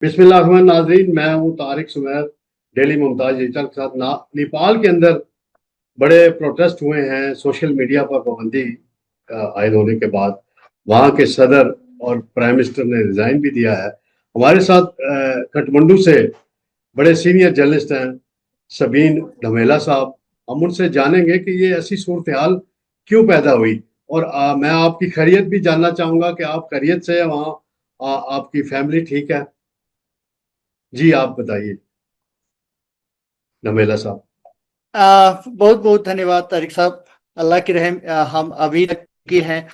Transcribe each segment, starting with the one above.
बिस्मिल्लाह नाज़रीन, मैं हूँ तारिक सुमैर। डेली मुमताज एडिटर के साथ नेपाल के अंदर बड़े प्रोटेस्ट हुए हैं सोशल मीडिया पर पाबंदी आयद होने के बाद। वहाँ के सदर और प्राइम मिनिस्टर ने रिजाइन भी दिया है। हमारे साथ काठमांडू से बड़े सीनियर जर्नलिस्ट हैं, सबीन धमेला साहब। हम उनसे जानेंगे कि ये ऐसी सूरत हाल क्यों पैदा हुई। और मैं आपकी खैरियत भी जानना चाहूंगा कि आप खैरियत से हैं वहाँ, आपकी फैमिली ठीक है? जी आप बताइए धमेला साहब। बहुत बहुत धन्यवाद तारिक साहब। अल्लाह की रहम, हम अभी तक की हैं।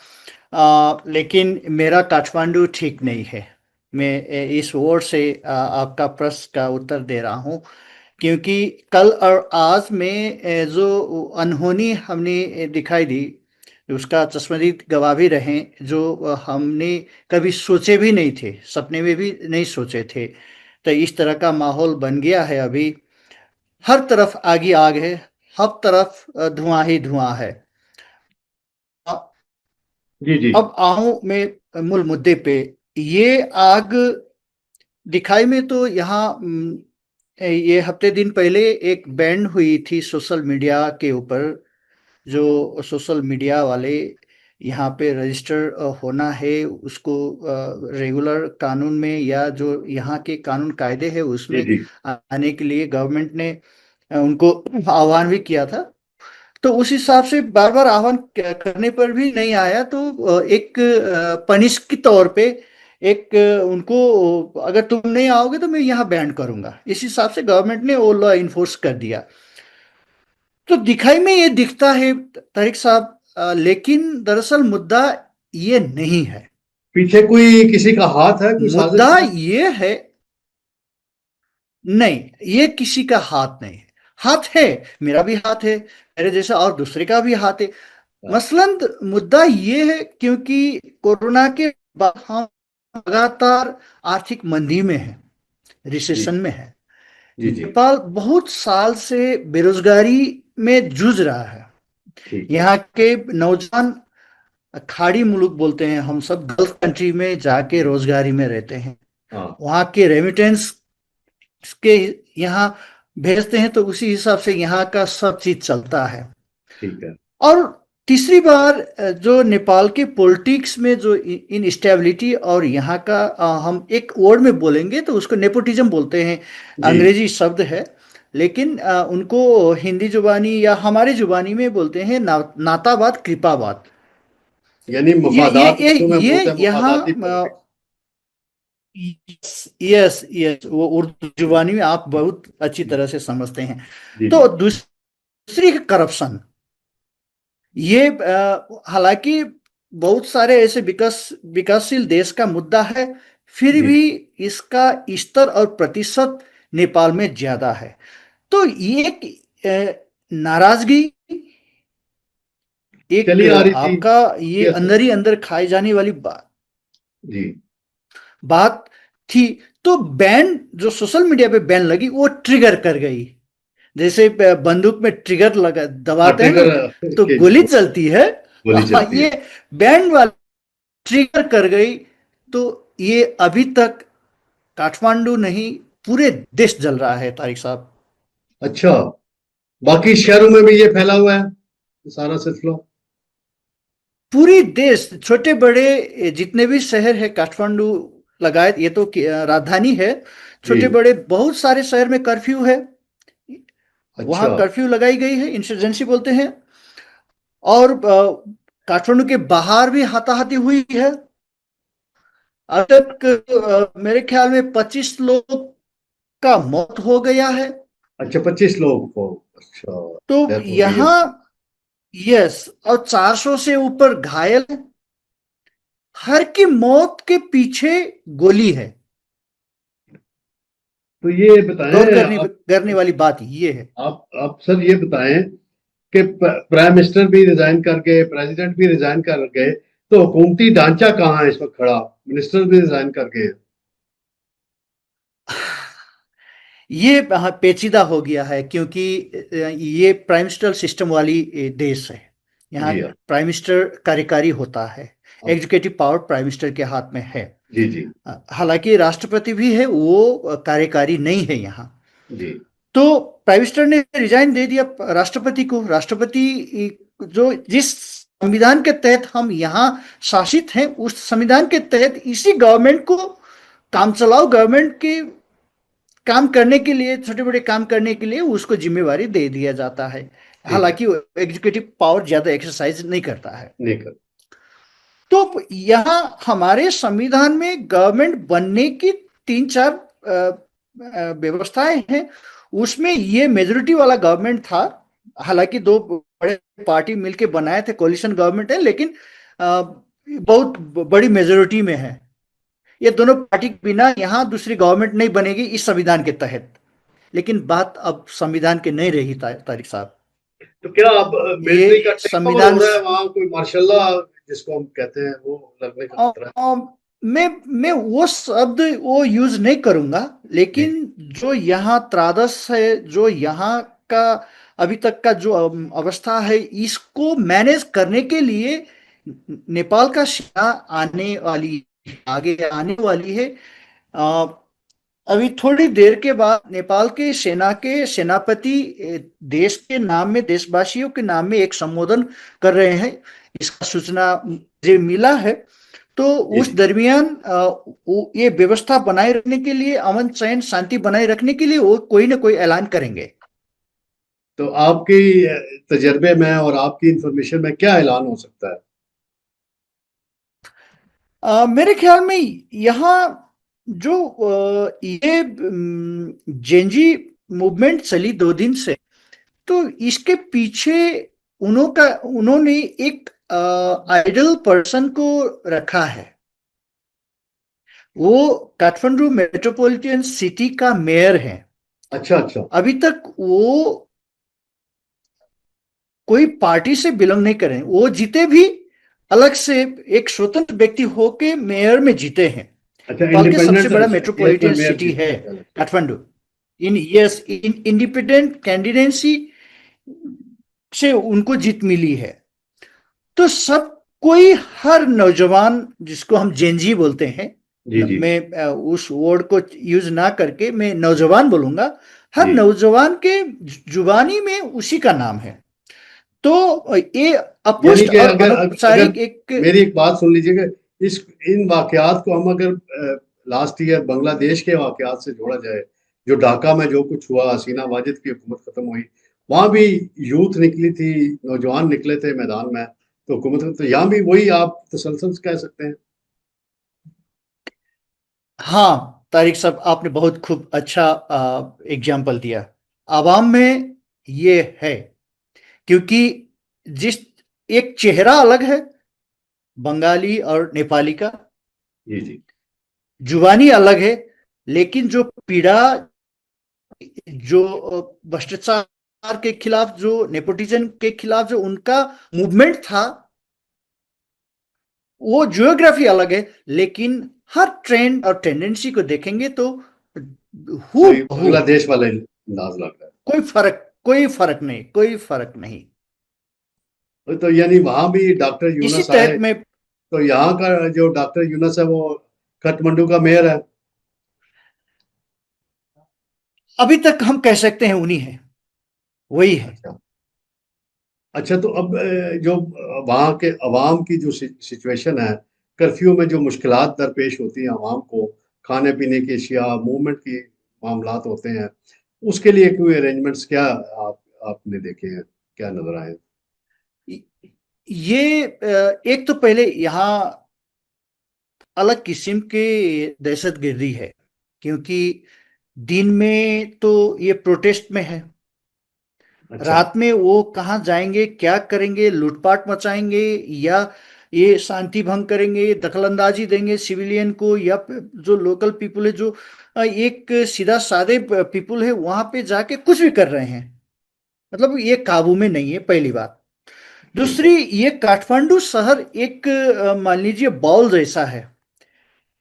लेकिन मेरा काठमांडू ठीक नहीं है। मैं इस ओर से आपका प्रश्न का उत्तर दे रहा हूँ, क्योंकि कल और आज में जो अनहोनी हमने दिखाई दी, उसका चश्मदीद गवाह भी रहे, जो हमने कभी सोचे भी नहीं थे, सपने में भी नहीं सोचे थे। तो इस तरह का माहौल बन गया है। अभी हर तरफ आग ही आग है, हर तरफ धुआं ही धुआं है। जी जी। अब आऊं मैं मूल मुद्दे पे। ये आग दिखाई में तो यहाँ ये हफ्ते दिन पहले एक बैंड हुई थी सोशल मीडिया के ऊपर। जो सोशल मीडिया वाले यहाँ पे रजिस्टर होना है, उसको रेगुलर कानून में या जो यहाँ के कानून कायदे है जी उसमें जी। आने के लिए गवर्नमेंट ने उनको आह्वान भी किया था। तो उस हिसाब से बार बार आह्वान करने पर भी नहीं आया, तो एक पनिश के तौर पे एक उनको, अगर तुम नहीं आओगे तो मैं यहाँ बैंड करूंगा, इस हिसाब से गवर्नमेंट ने वो लॉ इन्फोर्स कर दिया। तो दिखाई में ये दिखता है तारिक साहब, लेकिन दरअसल मुद्दा ये नहीं है। पीछे कोई किसी का हाथ है, कोई साजिश मुद्दा है? ये है, नहीं, ये किसी का हाथ नहीं है। हाथ है, मेरा भी हाथ है, मेरे जैसा और दूसरे का भी हाथ है। हाँ, मसलन मुद्दा ये है, क्योंकि कोरोना के बाद हम लगातार आर्थिक मंदी में है, जी रिसेशन में है। जी जी। नेपाल बहुत साल से बेरोजगारी में जूझ रहा है। ठीक है। यहाँ के नौजवान खाड़ी मुल्क बोलते हैं हम सब, गल्फ कंट्री में जाके रोजगारी में रहते हैं। हाँ। वहाँ के रेमिटेंस के यहाँ भेजते हैं, तो उसी हिसाब से यहाँ का सब चीज चलता है। ठीक है। और तीसरी बार जो नेपाल के पॉलिटिक्स में जो इनस्टेबिलिटी, और यहाँ का हम एक वर्ड में बोलेंगे तो उसको नेपोटिज्म बोलते हैं, जी। अंग्रेजी शब्द है। लेकिन उनको हिंदी जुबानी या हमारी जुबानी में बोलते हैं नातावाद, कृपावाद। यानी ये ये मफादात, ये उर्दू में ये बोलते हैं यहाँ मफादाती पॉलिटिक्स। यस यस, वो उर्दू जुबानी में आप बहुत अच्छी तरह से समझते हैं। जी तो जी दूसरी करप्शन, ये हालांकि बहुत सारे ऐसे विकासशील देश का मुद्दा है, फिर जी। भी इसका स्तर और प्रतिशत नेपाल में ज्यादा है। तो ये एक नाराजगी, एक चली आ रही थी। आपका ये यस। अंदर ही अंदर खाई जाने वाली जी बात थी। तो बैन, जो सोशल मीडिया पे बैन लगी, वो ट्रिगर कर गई। जैसे बंदूक में ट्रिगर लगा हाँ, दबाते हैं ना, ट्रिगर तो के गोली वो चलती है। गोली चलती है। ये बैंड वाला ट्रिगर कर गई। तो ये अभी तक काठमांडू नहीं, पूरे देश जल रहा है तारिक साहब। अच्छा, बाकी शहरों में भी ये फैला हुआ है सारा सिलसिला? पूरी देश, छोटे बड़े जितने भी शहर है, काठमांडू लगायत, ये तो राजधानी है, छोटे जी। बड़े बहुत सारे शहर में कर्फ्यू है। वहां अच्छा। कर्फ्यू लगाई गई है, इंसर्जेंसी बोलते हैं। और काठमांडू के बाहर भी हाथाहाथी हुई है। अब तक मेरे ख्याल में 25 लोग का मौत हो गया है। अच्छा, 25 लोग को, अच्छा, तो डेथ हो गई है यहाँ, उनकी। यस, और 400 से ऊपर घायल हैं। हर की मौत के पीछे गोली है। तो ये गौर बताएं करने आप करने वाली बात ये है। आप सर ये बताएं कि प्राइम मिनिस्टर भी रिजाइन कर गए, प्रेसिडेंट भी रिजाइन कर गए, तो हुकूमती ढांचा कहाँ है इस वक्त खड़ा? मिनिस्टर भी रिजाइन कर गए हैं। ये पेचीदा हो गया है, क्योंकि ये प्राइम मिनिस्टर सिस्टम वाली देश है। यहाँ जी हाँ। प्राइम मिनिस्टर कार्यकारी होता है, हाँ, एग्जीक्यूटिव पावर प्राइम मिनिस्टर के हाथ में है। जी जी हालांकि राष्ट्रपति भी है, वो कार्यकारी नहीं है यहाँ। जी तो प्राइम मिनिस्टर ने रिजाइन दे दिया राष्ट्रपति को। राष्ट्रपति जो जिस संविधान के तहत हम यहाँ शासित हैं, उस संविधान के तहत इसी गवर्नमेंट को, काम चलाओ गवर्नमेंट के काम करने के लिए, छोटे बड़े काम करने के लिए उसको जिम्मेवारी दे दिया जाता है। ठीक है। हालांकि वो एग्जीक्यूटिव पावर ज्यादा एक्सरसाइज नहीं करता है। नहीं कर। तो यहाँ हमारे संविधान में गवर्नमेंट बनने की तीन चार व्यवस्थाएं हैं। उसमें ये मेजोरिटी वाला गवर्नमेंट था। हालांकि दो बड़े पार्टी मिलके बनाए थे, कोलिशन गवर्नमेंट है, लेकिन बहुत बड़ी मेजोरिटी में है। ये दोनों पार्टी के बिना यहाँ दूसरी गवर्नमेंट नहीं बनेगी इस संविधान के तहत। लेकिन बात अब संविधान की नहीं रही तारिक साहब। तो क्या अब ये मिलिट्री का टेक ओवर हो संविधान रहा है वहाँ, कोई मार्शल लॉ जिसको हम कहते हैं वो लगने का खतरा है? मैं वो शब्द वो यूज नहीं करूंगा, जी लेकिन जो यहाँ त्रादस है, जो यहाँ का अभी तक का जो अवस्था है, इसको मैनेज करने के लिए नेपाल का सेना आने वाली, आगे आने वाली है। अ, अभी थोड़ी देर के बाद नेपाल के सेना के सेनापति देश के नाम में, देशवासियों के नाम में एक संबोधन कर रहे हैं। इसका सूचना मुझे मिला है। तो जी उस जी। दरमियान ये व्यवस्था बनाए रखने के लिए, अमन चैन शांति बनाए रखने के लिए वो कोई ना कोई ऐलान करेंगे। तो आपकी तजर्बे में और आपकी इंफॉर्मेशन में क्या ऐलान हो सकता है? मेरे ख्याल में यहाँ जो ये जेनजी मूवमेंट चली 2 दिन से, तो इसके पीछे उन्होंने एक आइडल पर्सन को रखा है। वो काठमांडू मेट्रोपॉलिटन सिटी का मेयर है। अच्छा अच्छा। अभी तक वो कोई पार्टी से बिलोंग नहीं कर रहे हैं। वो जीते भी अलग से एक स्वतंत्र व्यक्ति होके मेयर में जीते हैं। अच्छा, नेपाल के सबसे इंडिपेंडेंट बड़ा केस में मेट्रोपॉलिटन मेयर सिटी है जीतते हैं। काठमांडू। इन इंडिपेंडेंट कैंडिडेंसी से उनको जीत मिली है। तो सब कोई, हर नौजवान जिसको हम जेनजी बोलते हैं, जी जी मैं उस वर्ड को यूज ना करके मैं नौजवान बोलूंगा। हर जी। नौजवान के जुबानी में उसी का नाम है। तो ये यानी अपुष्ट कि और अगर अगर अनौपचारिक एक। मेरी एक बात सुन लीजिएगा, इस इन वाकयात को हम अगर लास्ट ईयर बांग्लादेश के वाकयात से जोड़ा जाए, जो ढाका में जो कुछ हुआ, हसीना वाजिद की हुकूमत खत्म हुई, वहां भी यूथ निकली थी, नौजवान निकले थे मैदान में, तो हुकूमत, तो यहाँ भी वही आप तसलसल कह सकते हैं। हाँ तारिक साहब, आपने बहुत खूब अच्छा एग्जाम्पल दिया। आवाम में ये है, क्योंकि जिस एक चेहरा अलग है बंगाली और नेपाली का, जी जी जुबानी अलग है, लेकिन जो पीड़ा, जो भ्रष्टाचार के खिलाफ, जो नेपोटिज्म के खिलाफ जो उनका मूवमेंट था, वो जियोग्राफी अलग है। लेकिन हर ट्रेंड और टेंडेंसी को देखेंगे तो हू वही बहू है। बांग्लादेश वाला अंदाज लग रहा कोई फर्क नहीं, कोई फर्क नहीं। है। तो यानी वहां भी डॉक्टर इसी यूनस आए, तहत में तो यहाँ का जो डॉक्टर यूनस है वो काठमांडू का मेयर है। अभी तक हम कह सकते हैं उन्हीं है, वही है। अच्छा अच्छा। तो अब जो वहाँ के अवाम की जो सिचुएशन है, कर्फ्यू में जो मुश्किलात दरपेश होती हैं अवाम को, खाने पीने की अशिया, मूवमेंट की मामलात होते हैं, उसके लिए कोई अरेंजमेंट्स क्या आपने देखे हैं, क्या नजर आए? ये एक तो पहले यहाँ अलग किस्म के दहशतगर्दी है, क्योंकि दिन में तो ये प्रोटेस्ट में है, अच्छा रात में वो कहाँ जाएंगे, क्या करेंगे, लूटपाट मचाएंगे या ये शांति भंग करेंगे, दखलंदाजी देंगे सिविलियन को, या जो लोकल पीपुल है, जो एक सीधा सादे पीपुल है, वहां पे जाके कुछ भी कर रहे हैं। मतलब ये काबू में नहीं है, पहली बात। ठीक दूसरी, है। ये काठमांडू शहर एक मान लीजिए बॉल जैसा है।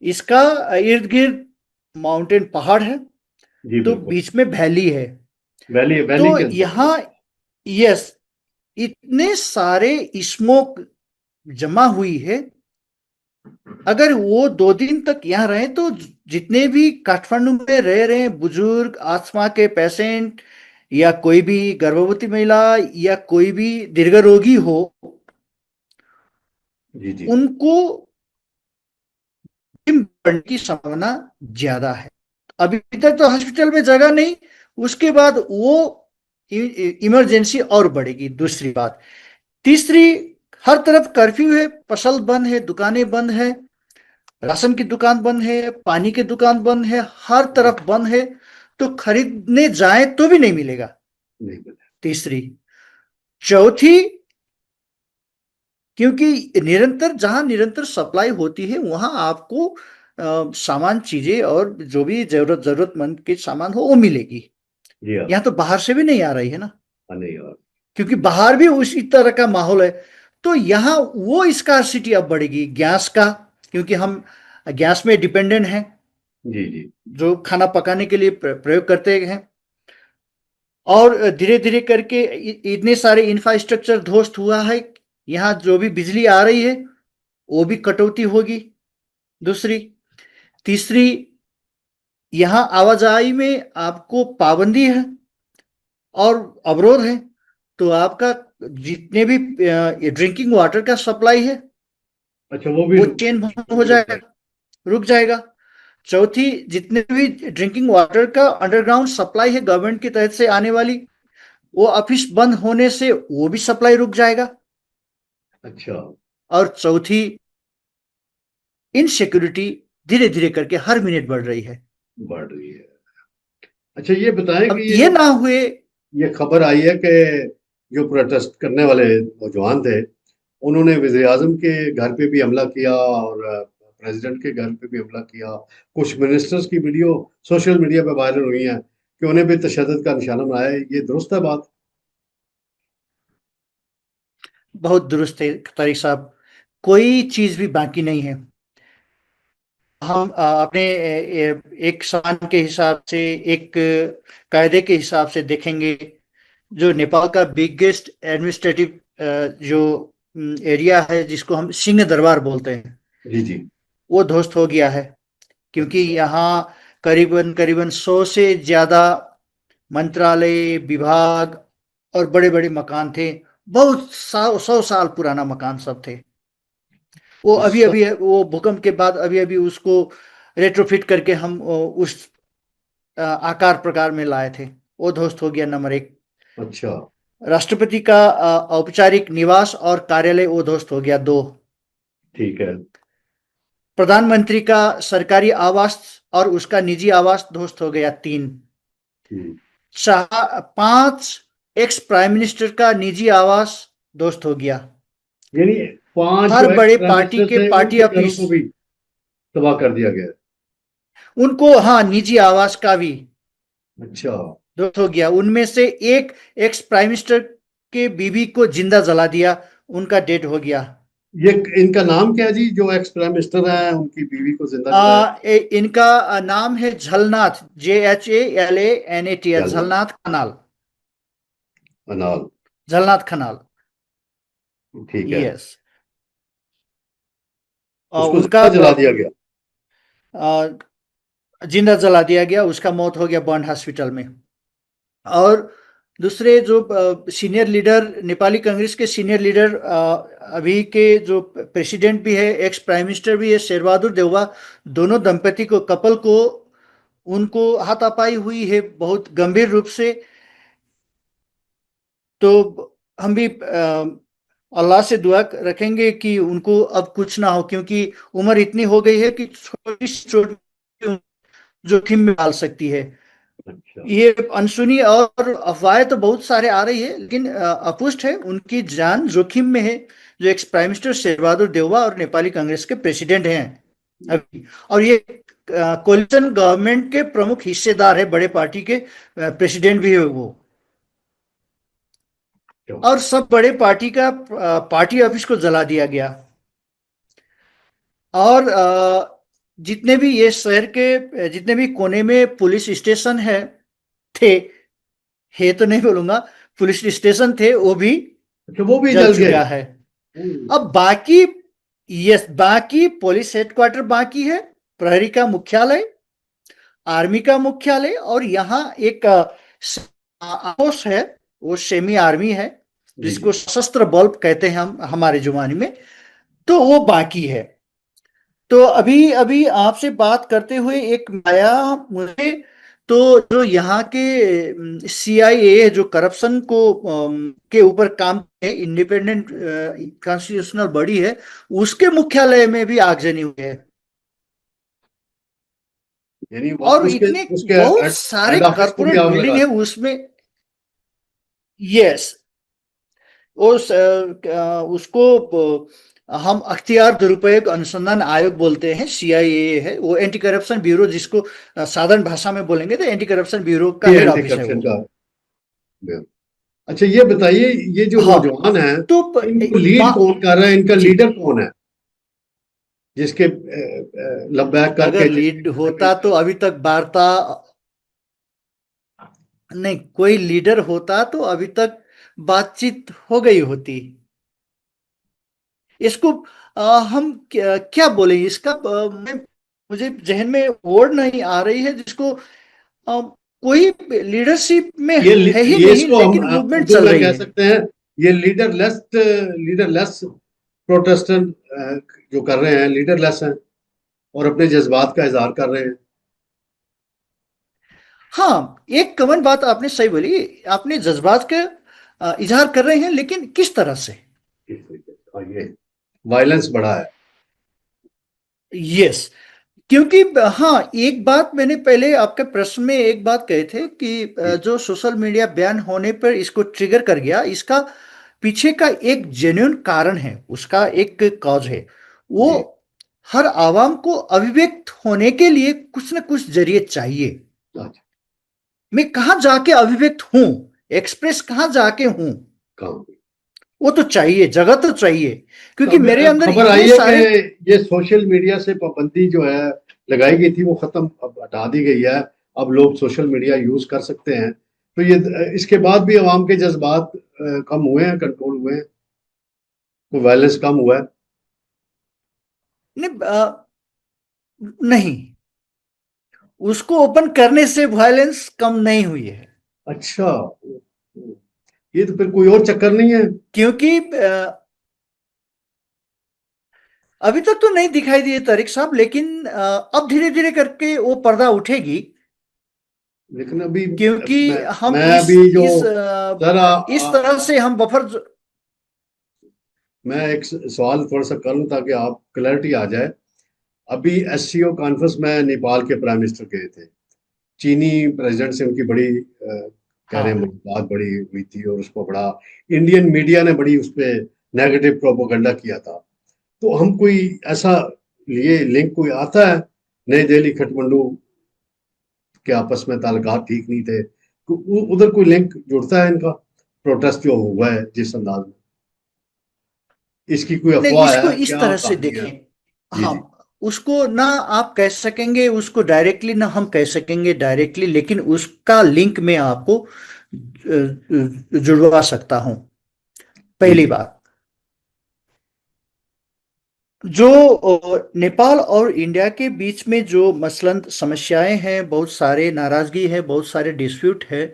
इसका इर्द गिर्द माउंटेन पहाड़ है, जी तो बिल्कुल। बीच में वैली है। वैली वैली तो के अंदर है। यहाँ, यस, इतने सारे स्मोक जमा हुई है अगर वो 2 दिन तक यहाँ रहे तो जितने भी काठमांडू में रह रहे हैं बुजुर्ग, अस्थमा के पेशेंट, या कोई भी गर्भवती महिला, या कोई भी दीर्घ रोगी हो, जी जी। उनको बढ़ने की संभावना ज्यादा है। अभी तक तो हॉस्पिटल में जगह नहीं, उसके बाद वो इमरजेंसी और बढ़ेगी। दूसरी बात, तीसरी, हर तरफ कर्फ्यू है, फसल बंद है, दुकानें बंद है, राशन की दुकान बंद है, पानी की दुकान बंद है, हर तरफ बंद है, तो खरीदने जाए तो भी नहीं मिलेगा। नहीं मिला। तीसरी, चौथी, क्योंकि निरंतर जहां निरंतर सप्लाई होती है वहां आपको सामान, चीजें और जो भी जरूरतमंद के सामान हो वो मिलेगी। जी हाँ। यहाँ तो बाहर से भी नहीं आ रही है ना, नहीं और। क्योंकि बाहर भी उसी तरह का माहौल है। तो यहाँ वो स्कार्सिटी अब बढ़ेगी गैस का, क्योंकि हम गैस में डिपेंडेंट हैं, जी जी। जो खाना पकाने के लिए प्रयोग करते हैं। और धीरे धीरे करके इतने सारे इंफ्रास्ट्रक्चर ध्वस्त हुआ है, यहाँ जो भी बिजली आ रही है वो भी कटौती होगी। दूसरी, तीसरी, यहाँ आवाजाही में आपको पाबंदी है और अवरोध है, तो आपका जितने भी ड्रिंकिंग वाटर का सप्लाई है अच्छा वो भी वो चेन हो रुक जाएगा, जाए। रुक जाएगा। चौथी, जितने भी ड्रिंकिंग वाटर का अंडरग्राउंड सप्लाई है गवर्नमेंट की तरफ से आने वाली, वो ऑफिस बंद होने से वो भी सप्लाई रुक जाएगा। अच्छा। और चौथी, इनसिक्योरिटी धीरे धीरे करके हर मिनट बढ़ रही है। बढ़ रही है। अच्छा ये बताएं अब कि ये ये जो ना हुए, ये खबर आई है कि जो प्रोटेस्ट करने वाले नौजवान थे उन्होंने वजीर आजम के घर पे भी हमला किया और प्रेसिडेंट के घर पे भी हमला किया। कुछ मिनिस्टर्स की वीडियो सोशल मीडिया पे वायरल हुई है कि उन्हें भी तशद्दुद का निशाना बनाया है। ये दुरुस्त है बात? बहुत दुरुस्त है तारिक साहब, कोई चीज भी बाकी नहीं है। हम अपने एक संविधान के हिसाब से, एक कायदे के हिसाब से देखेंगे, जो नेपाल का बिगेस्ट एडमिनिस्ट्रेटिव जो एरिया है, जिसको हम सिंह दरबार बोलते हैं, जी जी। वो ध्वस्त हो गया है। क्योंकि अच्छा। यहाँ करीबन करीबन 100 से ज्यादा मंत्रालय, विभाग और बड़े बड़े मकान थे। बहुत 100 साल पुराना मकान सब थे। वो अभी स- अभी वो भूकंप के बाद अभी अभी उसको रेट्रोफिट करके हम उस आकार प्रकार में लाए थे। वो ध्वस्त हो गया, नंबर एक। अच्छा। राष्ट्रपति का औपचारिक निवास और कार्यालय वो ध्वस्त हो गया, दो। ठीक है। प्रधानमंत्री का सरकारी आवास और उसका निजी आवास ध्वस्त हो गया, तीन। हम्म। पांच, एक्स प्राइम मिनिस्टर का निजी आवास ध्वस्त हो गया। यानी पांच हर जो एक्स बड़े प्राइम पार्टी मिनिस्टर के थे पार्टी उनके घरों ऑफिस, को भी तबाह कर दिया गया। उनको, हाँ, निजी आवास का भी अच्छा। ध्वस्त हो गया। उनमें से एक एक्स प्राइम मिनिस्टर के बीवी को जिंदा जला दिया, उनका डेथ हो गया। ये इनका नाम क्या है जी, जो एक्स प्राइम मिनिस्टर है उनकी बीवी को जिंदा जलाया? इनका नाम है झलनाथ, JHALANATH, जलना। झलनाथ खनाल। अनाल। झलनाथ खनाल, ठीक है। यस। उसको उनका जिंदा जला दिया गया। जिंदा जला दिया गया, उसका मौत हो गया बर्न हॉस्पिटल में। और दूसरे जो सीनियर लीडर, नेपाली कांग्रेस के सीनियर लीडर, अभी के जो प्रेसिडेंट भी है, एक्स प्राइम मिनिस्टर भी है, शेरबहादुर देउवा, दोनों दंपति को, कपल को, उनको हाथापाई हुई है बहुत गंभीर रूप से। तो हम भी अल्लाह से दुआ रखेंगे कि उनको अब कुछ ना हो, क्योंकि उम्र इतनी हो गई है कि छोटी से छोटी जोखिम में डाल सकती है। अच्छा। ये अनसुनी और अफवाहें तो बहुत सारे आ रही है, लेकिन अपुष्ट है, उनकी जान जोखिम में है, जो ex prime minister Sher Bahadur Deuba और नेपाली कांग्रेस के प्रेसिडेंट हैं अभी। और ये कोलिशन गवर्नमेंट के प्रमुख हिस्सेदार है, बड़े पार्टी के प्रेसिडेंट भी है वो। क्यों? और सब बड़े पार्टी का पार्टी ऑफिस को जला दिया गया। और जितने भी ये शहर के जितने भी कोने में पुलिस स्टेशन थे, है तो नहीं बोलूंगा, पुलिस स्टेशन थे, वो भी अच्छा वो भी जल जल गए। चुका है। अब बाकी यस, बाकी पुलिस हेडक्वार्टर बाकी है, प्रहरी का मुख्यालय, आर्मी का मुख्यालय, और यहाँ एक आउटपोस्ट है, वो सेमी आर्मी है, जी जिसको जी सशस्त्र बल कहते हैं हम हमारे जुबानी में, तो वो बाकी है। तो अभी अभी आपसे बात करते हुए एक आया मुझे, तो जो यहाँ के CIA जो करप्शन को के ऊपर काम है, इंडिपेंडेंट कॉन्स्टिट्यूशनल बॉडी है, उसके मुख्यालय में भी आगजनी हुई है। यानी वो और उसके इतने उसके बहुत सारे हेड ऑफिस को भी कॉर्पोरेट आग बिल्डिंग लगा है दी। उसमें। यस, उस उसको हम अख्तियार दुरुपयोग अनुसंधान आयोग बोलते हैं, CIA है वो, एंटी करप्शन ब्यूरो, जिसको साधारण भाषा में बोलेंगे तो एंटी करप्शन ब्यूरो का ये हेड एंटी ऑफिस है करप्शन वो। का। अच्छा ये बताइए, ये जो हाँ, नौजवान हैं, तो इनको लीड कौन कर रहा है, इनका जी, लीडर कौन है, जिसके लबैक करके अगर जिसके लीड कहने पे होता तो अभी तक वार्ता, नहीं, कोई लीडर होता तो अभी तक बातचीत हो गई होती। इसको हम क्या बोले इसका, मुझे जहन में वर्ड नहीं आ रही है जिसको, कोई लीडरशिप में है ही ये नहीं, इसको हम लेकिन मूवमेंट उर्दू चल में रही कह है। सकते हैं, ये लीडरलेस प्रोटेस्टेंट जो कर रहे हैं, लीडरलेस हैं और अपने जज्बात का इजहार कर रहे हैं। हाँ, एक कमन बात आपने सही बोली, आपने जज्बात का इजहार कर रहे हैं, लेकिन किस तरह से? और ये वायलेंस बढ़ा है। यस, क्योंकि हाँ, एक बात मैंने पहले आपके प्रश्न में एक बात कहे थे कि जी जो सोशल मीडिया बैन होने पर इसको ट्रिगर कर गया, इसका पीछे का एक जेन्युइन कारण है, उसका एक कॉज है वो। जी। हर आवाम को अभिव्यक्त होने के लिए कुछ न कुछ जरिए चाहिए। अच्छा। मैं कहाँ जाके अभिव्यक्त हूं, एक्सप्रेस कहाँ जाके हूं, काम। वो तो चाहिए, जगह तो चाहिए, क्योंकि मेरे अब अंदर खबर इतने आई है कि सारे। ये सोशल मीडिया से पाबंदी जो है लगाई गई थी, वो खत्म, अब हटा दी गई है। अब लोग सोशल मीडिया यूज कर सकते हैं। तो ये इसके बाद भी अवाम के जज्बात कम हुए हैं, कंट्रोल हुए हैं, कोई वायलेंस कम हुआ है? नहीं, नहीं, उसको ओपन करने से वायलेंस कम नहीं हुई है, अच्छा, ये तो फिर कोई और चक्कर नहीं है। क्योंकि अभी तक तो नहीं दिखाई दिए तारिक साहब, लेकिन अब धीरे धीरे करके वो पर्दा उठेगी, लेकिन अभी क्योंकि हम मैं अभी जो इस सर इस तरह से हम बफर। मैं एक सवाल थोड़ा सा करूं ताकि आप क्लैरिटी आ जाए। अभी SCO कॉन्फ्रेंस में नेपाल के प्राइम मिनिस्टर गए थे, चीनी प्रेसिडेंट से उनकी बड़ी कह रहे हैं हाँ, मुलाकात बड़ी हुई थी, और उसको बड़ा इंडियन मीडिया ने बड़ी उस पर नेगेटिव प्रोपोगंडा किया था। तो हम कोई ऐसा लिए लिंक कोई आता है, नई दिल्ली खटमंडू के आपस में ताल्लुकात ठीक नहीं थे, तो उधर कोई लिंक जुड़ता है इनका, प्रोटेस्ट जो हुआ है जिस अंदाज में, इसकी कोई नहीं, अफवाह इसको है, इस क्या तरह से कहानी है? देखें। जी हाँ, जी उसको ना आप कह सकेंगे उसको डायरेक्टली, ना हम कह सकेंगे डायरेक्टली, लेकिन उसका लिंक मैं आपको जुड़वा सकता हूं। जी पहली जी बात, जो नेपाल और इंडिया के बीच में जो मसलन समस्याएं हैं, बहुत सारे नाराजगी है, बहुत सारे डिस्प्यूट है,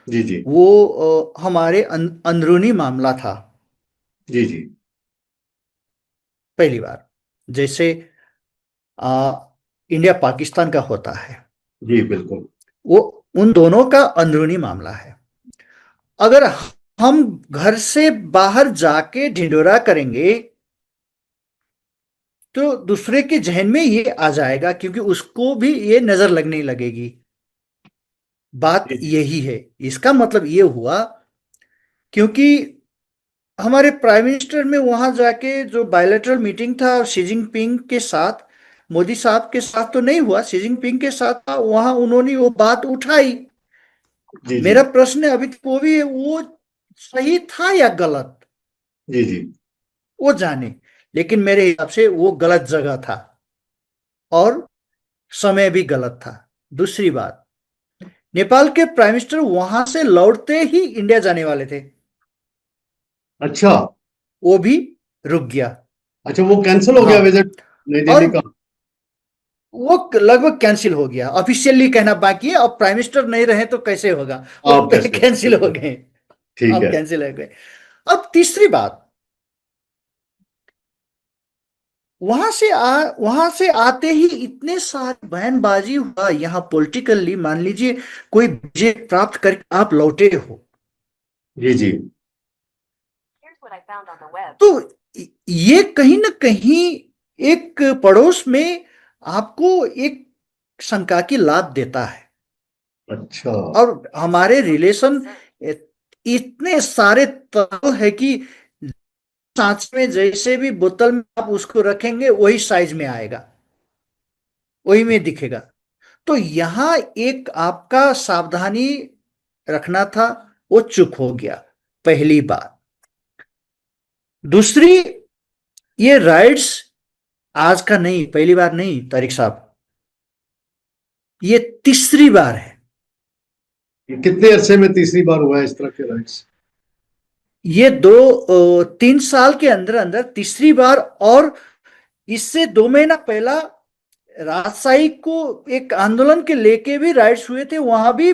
जी जी वो हमारे अंदरूनी मामला था। जी जी पहली बार, जैसे आ, इंडिया पाकिस्तान का होता है, जी बिल्कुल। वो उन दोनों का अंदरूनी मामला है। अगर हम घर से बाहर जाके ढिंढोरा करेंगे तो दूसरे के जहन में ये आ जाएगा, क्योंकि उसको भी ये नजर लगने लगेगी। बात जी जी यही है, इसका मतलब ये हुआ, क्योंकि हमारे प्राइम मिनिस्टर में वहां जाके जो बायलैटरल मीटिंग था शी जिनपिंग के साथ, मोदी साहब के साथ तो नहीं हुआ, शी जिनपिंग के साथ था, वहां उन्होंने वो बात उठाई। जी जी मेरा प्रश्न है अभी तक वो भी है, वो सही था या गलत, जी जी वो जाने, लेकिन मेरे हिसाब से वो गलत जगह था और समय भी गलत था। दूसरी बात, नेपाल के प्राइम मिनिस्टर वहां से लौटते ही इंडिया जाने वाले थे, अच्छा। वो भी रुक गया। अच्छा, वो कैंसिल हो गया हाँ, विजिट नई और दिल्ली का? वो लगभग कैंसिल हो गया, ऑफिशियली कहना बाकी है। अब प्राइम मिनिस्टर नहीं रहे तो कैसे होगा, वो आप कैसे, कैंसिल हो बिल्कुल गए। ठीक अब है। कैंसिल हो गए। अब तीसरी बात, वहां से आते ही इतने सारे बयानबाजी हुआ यहाँ पॉलिटिकली। मान लीजिए कोई विजय प्राप्त करके आप लौटे हो, जी जी। तो ये कहीं ना कहीं एक पड़ोस में आपको एक शंका की लात देता है। अच्छा। और हमारे रिलेशन इतने सारे तरह है कि सांच में जैसे भी बोतल में आप उसको रखेंगे वही साइज में आएगा, वही में दिखेगा। तो यहां एक आपका सावधानी रखना था, वो चूक हो गया, पहली बात। दूसरी, ये राइट्स आज का नहीं, पहली बार नहीं तारिक साहब, ये तीसरी बार है। ये कितने अरसे में तीसरी बार हुआ है इस तरह के राइट्स? ये 3 साल के अंदर अंदर तीसरी बार। और इससे 2 महीना पहला राजशाही को एक आंदोलन के लेके भी राइट्स हुए थे, वहां भी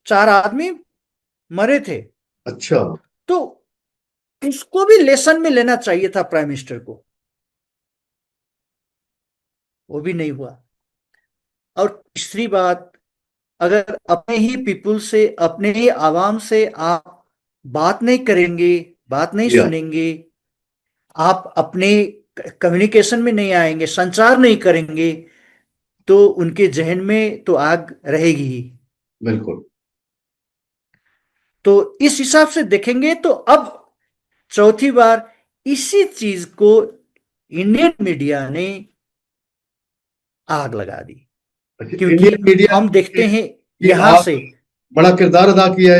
4 आदमी मरे थे। अच्छा। तो इसको भी लेसन में लेना चाहिए था प्राइम मिनिस्टर को, वो भी नहीं हुआ। और तीसरी बात, अगर अपने ही पीपुल से, अपने ही आवाम से आप बात नहीं करेंगे, बात नहीं जी हाँ। सुनेंगे, आप अपने कम्युनिकेशन में नहीं आएंगे, संचार नहीं करेंगे, तो उनके जहन में तो आग रहेगी ही। बिल्कुल। तो इस हिसाब से देखेंगे तो अब चौथी बार इसी चीज को इंडियन मीडिया ने आग लगा दी। अच्छा, क्योंकि इंडियन मीडिया हम देखते हैं की यहां आग से, बड़ा किरदार अदा किया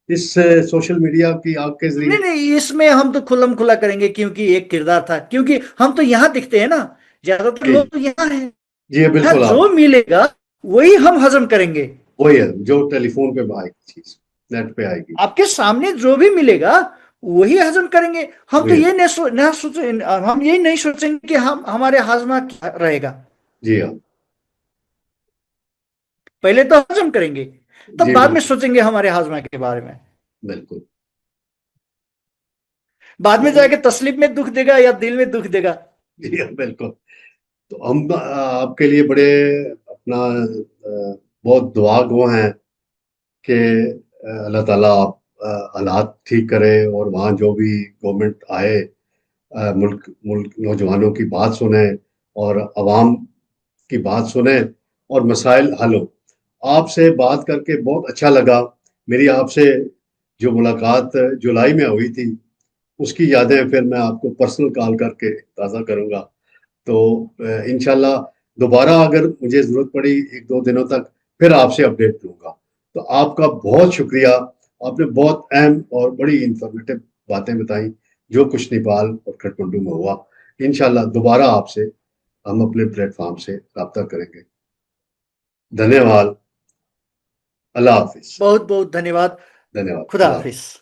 इस सोशल मीडिया की आग के नहीं जरिए। नहीं, इसमें हम तो खुल्लम खुला करेंगे, क्योंकि एक किरदार था, क्योंकि हम तो यहां दिखते हैं ना, ज्यादातर जी लोग तो यहां हैं। जी यहाँ बिल्कुल। आप जो मिलेगा वही हम हजम करेंगे। वही है जो टेलीफोन पे आएगी, चीज नेट पे आएगी। आपके सामने जो भी मिलेगा वही हजम करेंगे। हम तो वही है। ये नहीं सोचे, हम यही नहीं सोचेंगे कि हम हमारे हाजमा क्या रहेगा। जी हाँ। पहले तो हजम करेंगे, तब जी बाद में बिल्कुल। सोचेंगे हमारे हाजमा के बारे में। बिल्कुल। बाद में तो जाके तसलीफ में दुख देगा या दिल में दुख देगा। जी हाँ बिल्कुल। तो हम आपके लिए बड़े अपना बहुत दुआ गो हैं कि अल्लाह ताला आप हालात ठीक करे और वहाँ जो भी गवर्नमेंट आए, मुल्क मुल्क नौजवानों की बात सुने और अवाम की बात सुने और मसाइल हल हो। आपसे बात करके बहुत अच्छा लगा। मेरी आपसे जो मुलाकात जुलाई में हुई थी उसकी यादें फिर मैं आपको पर्सनल कॉल करके ताज़ा करूंगा। तो इंशाल्लाह दोबारा अगर मुझे ज़रूरत पड़ी एक दो दिनों तक फिर आपसे अपडेट लूंगा। तो आपका बहुत शुक्रिया। आपने बहुत अहम और बड़ी इंफॉर्मेटिव बातें बताई जो कुछ नेपाल और काठमांडू में हुआ। इंशाल्लाह दोबारा आपसे हम अपने प्लेटफॉर्म से रब्ता करेंगे। धन्यवाद। अल्लाह हाफिज। बहुत बहुत धन्यवाद। धन्यवाद। खुदा अल्लाह हाफिज। हाफिज।